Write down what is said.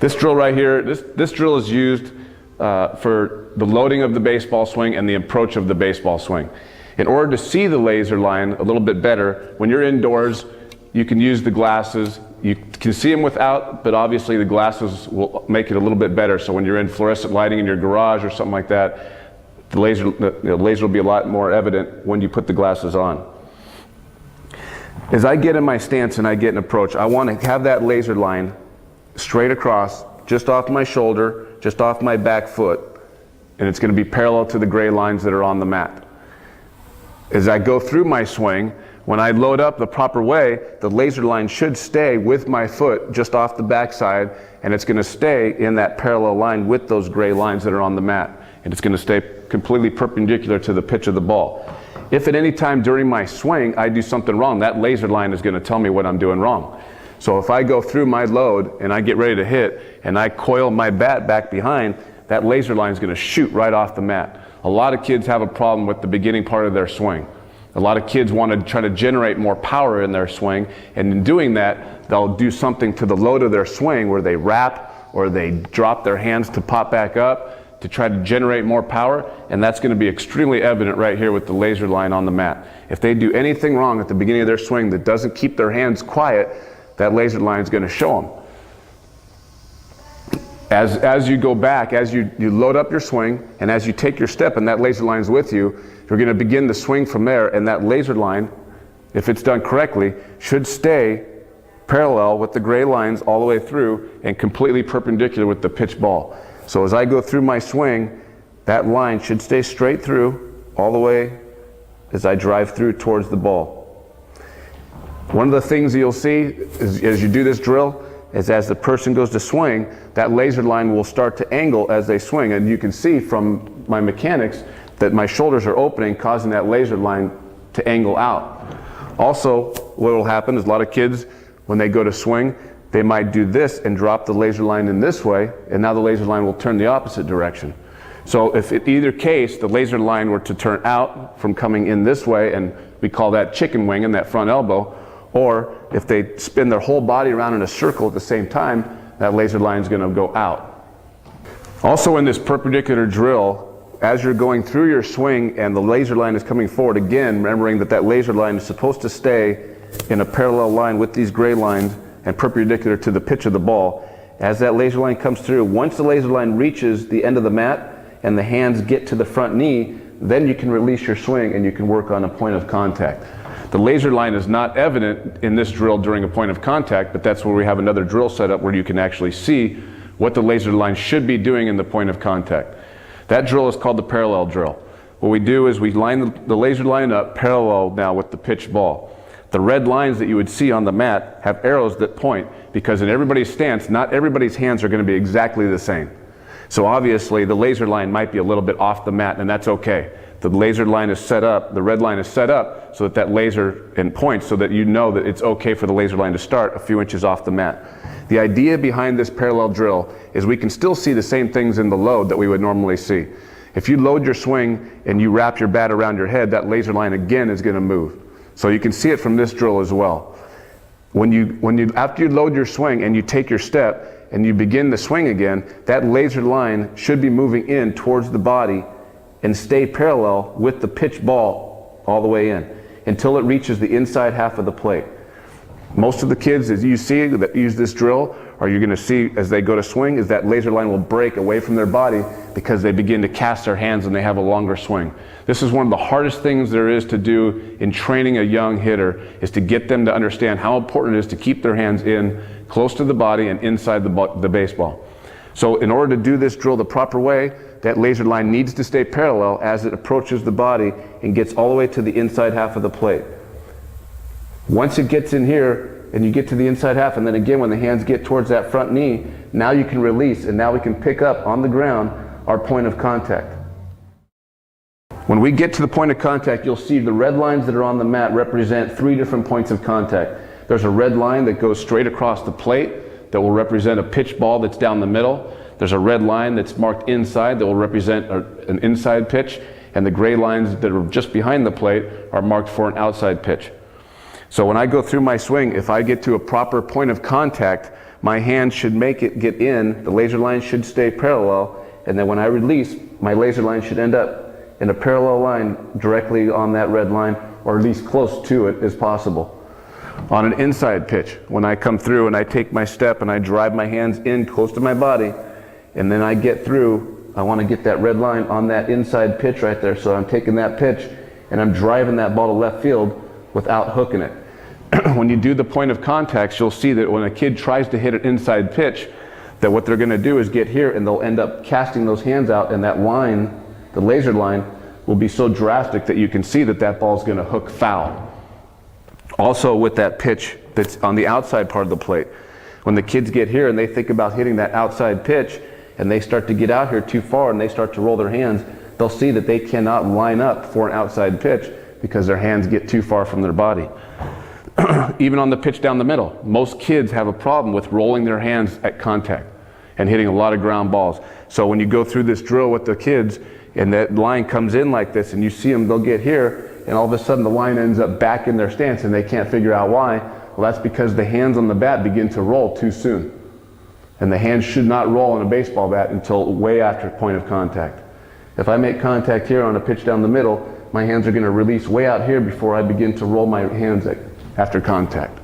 This drill right here, this drill is used for the loading of the baseball swing and the approach of the baseball swing. In order to see the laser line a little bit better, when you're indoors, you can use the glasses. You can see them without, but obviously the glasses will make it a little bit better. So when you're in fluorescent lighting in your garage or something like that, the laser will be a lot more evident when you put the glasses on. As I get in my stance and I get an approach, I want to have that laser line straight across, just off my shoulder, just off my back foot, and it's going to be parallel to the gray lines that are on the mat. As I go through my swing, when I load up the proper way, the laser line should stay with my foot just off the backside, and it's going to stay in that parallel line with those gray lines that are on the mat. And it's going to stay completely perpendicular to the pitch of the ball. If at any time during my swing I do something wrong, that laser line is going to tell me what I'm doing wrong. So if I go through my load and I get ready to hit and I coil my bat back behind, that laser line is going to shoot right off the mat. A lot of kids have a problem with the beginning part of their swing. A lot of kids want to try to generate more power in their swing, and in doing that, they'll do something to the load of their swing where they wrap or they drop their hands to pop back up to try to generate more power, and that's going to be extremely evident right here with the laser line on the mat. If they do anything wrong at the beginning of their swing that doesn't keep their hands quiet, that laser line is going to show them. As you go back, as you load up your swing, and as you take your step and that laser line is with you, you're going to begin to swing from there, and that laser line, if it's done correctly, should stay parallel with the gray lines all the way through and completely perpendicular with the pitch ball. So as I go through my swing, that line should stay straight through all the way as I drive through towards the ball. One of the things that you'll see is, as you do this drill, is as the person goes to swing, that laser line will start to angle as they swing. And you can see from my mechanics that my shoulders are opening, causing that laser line to angle out. Also, what will happen is a lot of kids, when they go to swing, they might do this and drop the laser line in this way, and now the laser line will turn the opposite direction. So if in either case the laser line were to turn out from coming in this way, and we call that chicken wing in that front elbow, or if they spin their whole body around in a circle at the same time, that laser line is going to go out. Also in this perpendicular drill, as you're going through your swing and the laser line is coming forward, again, remembering that that laser line is supposed to stay in a parallel line with these gray lines and perpendicular to the pitch of the ball. As that laser line comes through, once the laser line reaches the end of the mat and the hands get to the front knee, then you can release your swing and you can work on a point of contact. The laser line is not evident in this drill during a point of contact, but that's where we have another drill set up where you can actually see what the laser line should be doing in the point of contact. That drill is called the parallel drill. What we do is we line the laser line up parallel now with the pitch ball. The red lines that you would see on the mat have arrows that point, because in everybody's stance, not everybody's hands are going to be exactly the same. So obviously the laser line might be a little bit off the mat, and that's okay. The laser line is set up, the red line is set up so that that laser points so that you know that it's okay for the laser line to start a few inches off the mat. The idea behind this parallel drill is we can still see the same things in the load that we would normally see. If you load your swing and you wrap your bat around your head, that laser line again is going to move. So you can see it from this drill as well. After you load your swing and you take your step and you begin the swing again, that laser line should be moving in towards the body and stay parallel with the pitch ball all the way in until it reaches the inside half of the plate. Most of the kids, as you see, that use this drill, or you're going to see as they go to swing, is that laser line will break away from their body because they begin to cast their hands and they have a longer swing. This is one of the hardest things there is to do in training a young hitter, is to get them to understand how important it is to keep their hands in close to the body and inside the baseball. So in order to do this drill the proper way, that laser line needs to stay parallel as it approaches the body and gets all the way to the inside half of the plate. Once it gets in here and you get to the inside half, and then again when the hands get towards that front knee, now you can release, and now we can pick up on the ground our point of contact. When we get to the point of contact, you'll see the red lines that are on the mat represent 3 different points of contact. There's a red line that goes straight across the plate that will represent a pitch ball that's down the middle. There's a red line that's marked inside that will represent an inside pitch, and the gray lines that are just behind the plate are marked for an outside pitch. So when I go through my swing, if I get to a proper point of contact, my hand should make it get in, the laser line should stay parallel, and then when I release, my laser line should end up in a parallel line directly on that red line, or at least close to it as possible. On an inside pitch, when I come through and I take my step and I drive my hands in close to my body, and then I get through, I want to get that red line on that inside pitch right there. So I'm taking that pitch and I'm driving that ball to left field without hooking it. When you do the point of contacts, you'll see that when a kid tries to hit an inside pitch, that what they're going to do is get here and they'll end up casting those hands out, and that line, the laser line, will be so drastic that you can see that that ball's going to hook foul. Also with that pitch that's on the outside part of the plate, when the kids get here and they think about hitting that outside pitch and they start to get out here too far and they start to roll their hands, they'll see that they cannot line up for an outside pitch because their hands get too far from their body. Even on the pitch down the middle, most kids have a problem with rolling their hands at contact and hitting a lot of ground balls. So when you go through this drill with the kids and that line comes in like this and you see them, they'll get here and all of a sudden the line ends up back in their stance and they can't figure out why. Well, that's because the hands on the bat begin to roll too soon. And the hands should not roll on a baseball bat until way after point of contact. If I make contact here on a pitch down the middle, my hands are going to release way out here before I begin to roll my hands after contact.